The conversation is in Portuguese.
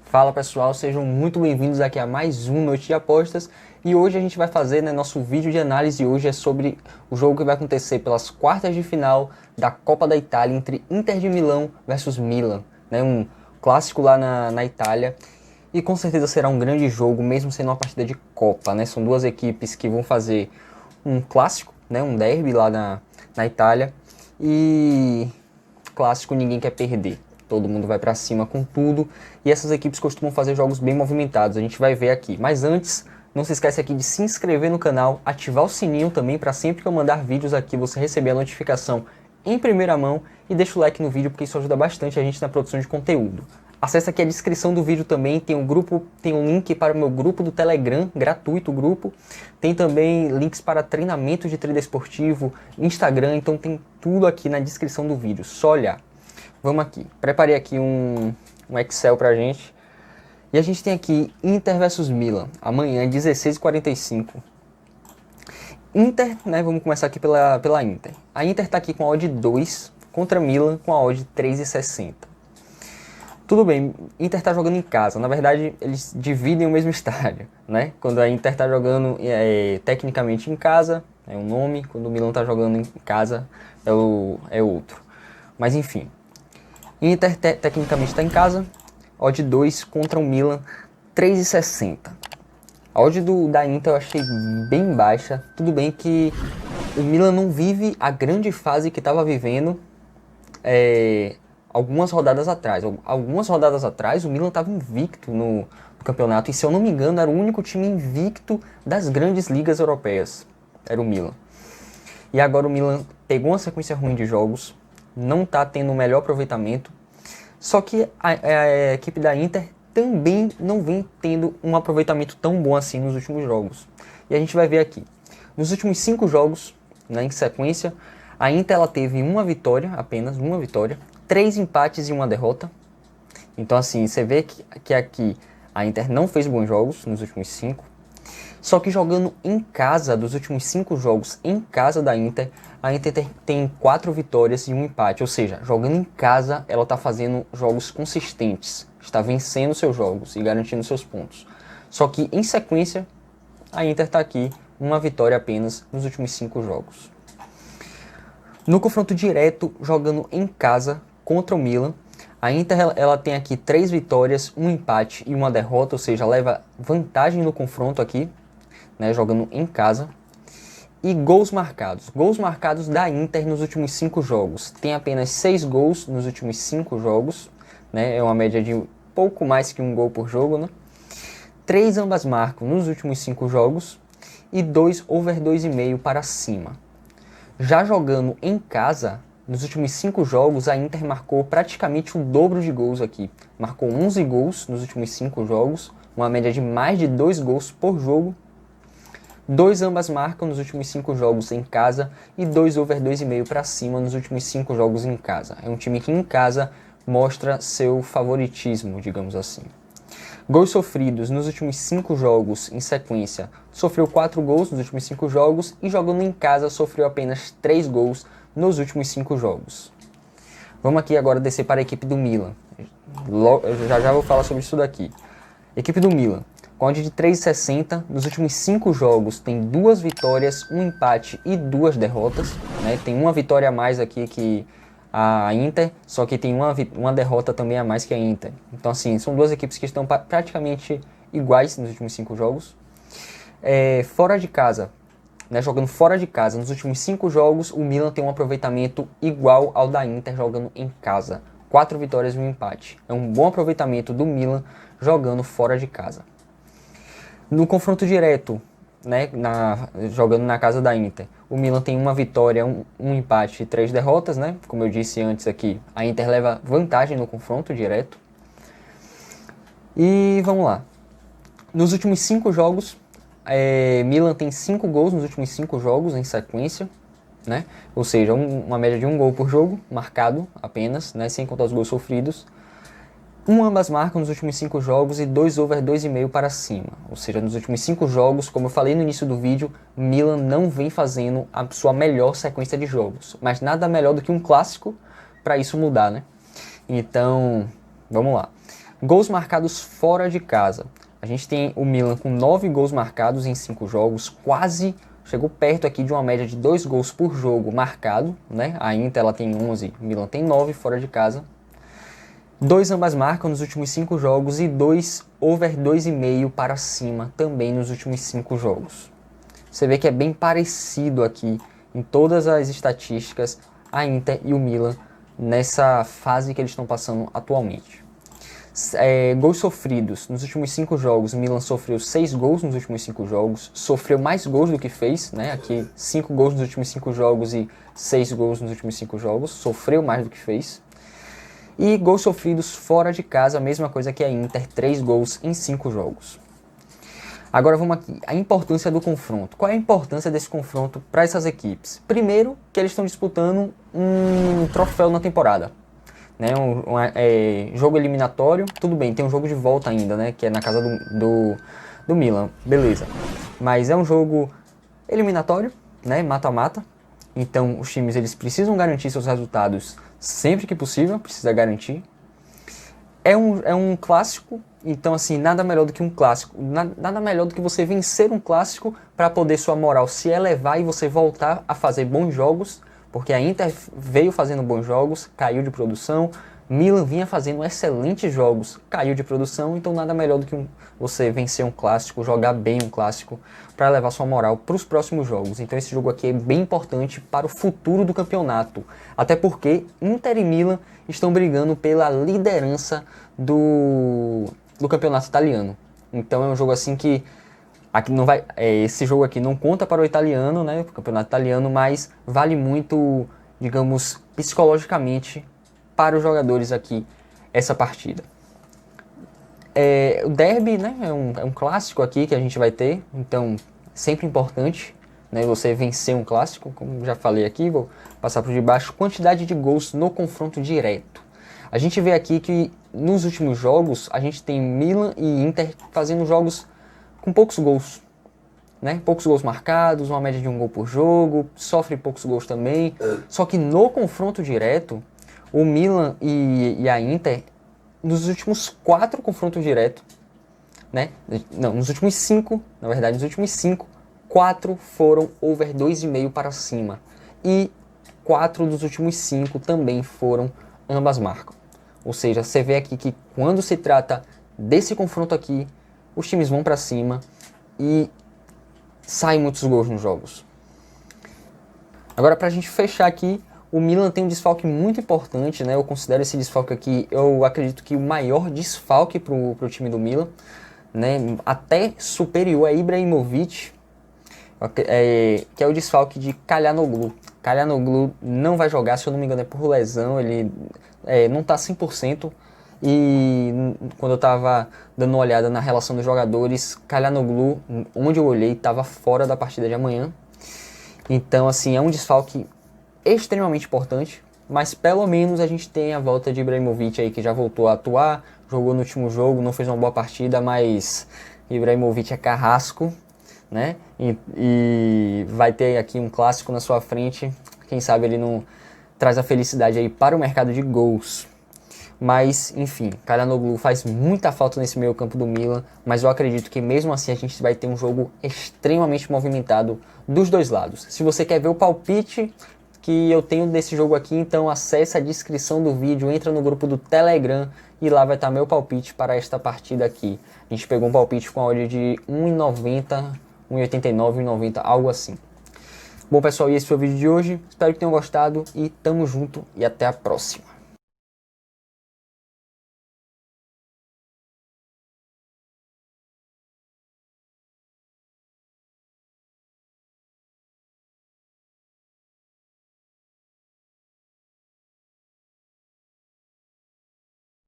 Fala pessoal, sejam muito bem-vindos aqui a mais um Noite de Apostas e hoje a gente vai fazer, nosso vídeo de análise hoje é sobre o jogo que vai acontecer pelas quartas de final da Copa da Itália entre Inter de Milão versus Milan, um clássico lá na Itália e com certeza será um grande jogo, mesmo sendo uma partida de Copa, São duas equipes que vão fazer um clássico, um derby lá na Itália e clássico ninguém quer perder. Todo mundo vai pra cima com tudo. E essas equipes costumam fazer jogos bem movimentados. A gente vai ver aqui. Mas antes, não se esquece aqui de se inscrever no canal. Ativar o sininho também para sempre que eu mandar vídeos aqui você receber a notificação em primeira mão. E deixa o like no vídeo porque isso ajuda bastante a gente na produção de conteúdo. Acesse aqui a descrição do vídeo também. Tem um link para o meu grupo do Telegram. Gratuito o grupo. Tem também links para treinamento de trader esportivo. Instagram. Então tem tudo aqui na descrição do vídeo. Só olhar. Vamos aqui, preparei aqui um Excel pra gente. E a gente tem aqui Inter versus Milan, amanhã 16h45. Inter, vamos começar aqui pela Inter. A Inter tá aqui com a odd 2 contra Milan com a odd 3,60. Tudo bem, Inter tá jogando em casa, na verdade eles dividem o mesmo estádio, Quando a Inter tá jogando tecnicamente em casa, é um nome, quando o Milan tá jogando em casa é outro. Mas enfim. Inter tecnicamente está em casa, odd 2 contra o Milan, 3,60. A odd da Inter eu achei bem baixa, tudo bem que o Milan não vive a grande fase que estava vivendo algumas rodadas atrás. Algumas rodadas atrás o Milan estava invicto no campeonato e, se eu não me engano, era o único time invicto das grandes ligas europeias, era o Milan. E agora o Milan pegou uma sequência ruim de jogos, não está tendo o melhor aproveitamento, só que a equipe da Inter também não vem tendo um aproveitamento tão bom assim nos últimos jogos. E a gente vai ver aqui. Nos últimos 5 jogos, em sequência, a Inter ela teve uma vitória, apenas uma vitória, 3 empates e uma derrota. Então assim, você vê que aqui a Inter não fez bons jogos nos últimos 5. Só que jogando em casa, dos últimos 5 jogos em casa da Inter, a Inter tem 4 vitórias e 1 empate. Ou seja, jogando em casa, ela está fazendo jogos consistentes. Está vencendo seus jogos e garantindo seus pontos. Só que em sequência, a Inter está aqui, uma vitória apenas nos últimos 5 jogos. No confronto direto, jogando em casa contra o Milan, a Inter ela tem aqui 3 vitórias, 1 empate e 1 derrota. Ou seja, leva vantagem no confronto aqui. Jogando em casa. E gols marcados. Gols marcados da Inter nos últimos 5 jogos. Tem apenas 6 gols nos últimos 5 jogos. É uma média de pouco mais que 1 gol por jogo. 3 ambas marcam nos últimos 5 jogos. E 2 over 2,5 para cima. Já jogando em casa, nos últimos 5 jogos, a Inter marcou praticamente o dobro de gols aqui. Marcou 11 gols nos últimos 5 jogos. Uma média de mais de 2 gols por jogo. 2 ambas marcam nos últimos 5 jogos em casa e 2 over 2,5 para cima nos últimos 5 jogos em casa. É um time que em casa mostra seu favoritismo, digamos assim. Gols sofridos nos últimos 5 jogos em sequência. Sofreu 4 gols nos últimos 5 jogos e jogando em casa sofreu apenas 3 gols nos últimos 5 jogos. Vamos aqui agora descer para a equipe do Milan. Já vou falar sobre isso daqui. Equipe do Milan. Com odd de 3,60, nos últimos 5 jogos tem 2 vitórias, 1 empate e 2 derrotas. Tem uma vitória a mais aqui que a Inter, só que tem uma derrota também a mais que a Inter. Então assim, são duas equipes que estão praticamente iguais nos últimos 5 jogos. Fora de casa, jogando fora de casa, nos últimos 5 jogos o Milan tem um aproveitamento igual ao da Inter jogando em casa. 4 vitórias e 1 empate. É um bom aproveitamento do Milan jogando fora de casa. No confronto direto, jogando na casa da Inter, o Milan tem uma vitória, um empate e 3 derrotas, Como eu disse antes aqui, a Inter leva vantagem no confronto direto. E vamos lá. Nos últimos 5 jogos, Milan tem 5 gols nos últimos 5 jogos em sequência, Ou seja, uma média de 1 gol por jogo, marcado apenas, sem contar os gols sofridos. Ambas marcam nos últimos 5 jogos e 2 over 2,5 para cima. Ou seja, nos últimos 5 jogos, como eu falei no início do vídeo, Milan não vem fazendo a sua melhor sequência de jogos. Mas nada melhor do que um clássico para isso mudar, Então, vamos lá. Gols marcados fora de casa. A gente tem o Milan com 9 gols marcados em 5 jogos, quase chegou perto aqui de uma média de 2 gols por jogo marcado, né? A Inter ela tem 11, o Milan tem 9 fora de casa. 2 ambas marcam nos últimos 5 jogos e 2 over 2,5 para cima também nos últimos 5 jogos. Você vê que é bem parecido aqui em todas as estatísticas a Inter e o Milan nessa fase que eles estão passando atualmente. Gols sofridos. Nos últimos 5 jogos, o Milan sofreu 6 gols nos últimos 5 jogos. Sofreu mais gols do que fez, né? Aqui 5 gols nos últimos 5 jogos e 6 gols nos últimos 5 jogos. Sofreu mais do que fez. E gols sofridos fora de casa, a mesma coisa que a Inter, 3 gols em 5 jogos. Agora vamos aqui, a importância do confronto. Qual é a importância desse confronto para essas equipes? Primeiro, que eles estão disputando um troféu na temporada. Né, jogo eliminatório, tudo bem, tem um jogo de volta ainda, né, que é na casa do Milan, beleza. Mas é um jogo eliminatório, né, mata-mata, então os times eles precisam garantir seus resultados sempre que possível, precisa garantir. É um clássico, então assim, nada melhor do que um clássico, nada melhor do que você vencer um clássico para poder sua moral se elevar e você voltar a fazer bons jogos. Porque a Inter veio fazendo bons jogos, caiu de produção. Milan vinha fazendo excelentes jogos, caiu de produção. Então nada melhor do que você vencer um clássico, jogar bem um clássico, para levar sua moral para os próximos jogos. Então esse jogo aqui é bem importante para o futuro do campeonato. Até porque Inter e Milan estão brigando pela liderança do campeonato italiano. Então é um jogo assim que... Aqui não vai, esse jogo aqui não conta para o italiano, né, o campeonato italiano, mas vale muito, digamos, psicologicamente para os jogadores aqui essa partida. O derby, né, é um clássico aqui que a gente vai ter, então sempre importante, né, você vencer um clássico, como já falei aqui, vou passar por debaixo. Quantidade de gols no confronto direto. A gente vê aqui que nos últimos jogos a gente tem Milan e Inter fazendo jogos com poucos gols, né? Poucos gols marcados, uma média de 1 gol por jogo, sofre poucos gols também. Só que no confronto direto, o Milan e a Inter, nos últimos 4 confrontos diretos, né? Não, nos últimos 5, na verdade, nos últimos 5, 4 foram over 2,5 para cima. E 4 dos últimos 5 também foram ambas marcam. Ou seja, você vê aqui que quando se trata desse confronto aqui, os times vão para cima e saem muitos gols nos jogos. Agora, para a gente fechar aqui, o Milan tem um desfalque muito importante, né? Eu considero esse desfalque aqui, eu acredito que o maior desfalque para o time do Milan, né? Até superior a Ibrahimovic, que é o desfalque de Calhanoglu. Calhanoglu não vai jogar, se eu não me engano é por lesão, ele não está 100%. E quando eu estava dando uma olhada na relação dos jogadores, Calhanoglu, onde eu olhei, estava fora da partida de amanhã. Então, assim, é um desfalque extremamente importante, mas pelo menos a gente tem a volta de Ibrahimovic aí, que já voltou a atuar, jogou no último jogo, não fez uma boa partida, mas Ibrahimovic é carrasco, né? E vai ter aqui um clássico na sua frente, quem sabe ele não traz a felicidade aí para o mercado de gols. Mas, enfim, Calhanoglu faz muita falta nesse meio campo do Milan, mas eu acredito que mesmo assim a gente vai ter um jogo extremamente movimentado dos dois lados. Se você quer ver o palpite que eu tenho desse jogo aqui, então acesse a descrição do vídeo, entra no grupo do Telegram e lá vai estar meu palpite para esta partida aqui. A gente pegou um palpite com a odd de 1,90, 1,89, 1,90, algo assim. Bom pessoal, e esse foi o vídeo de hoje, espero que tenham gostado e tamo junto e até a próxima.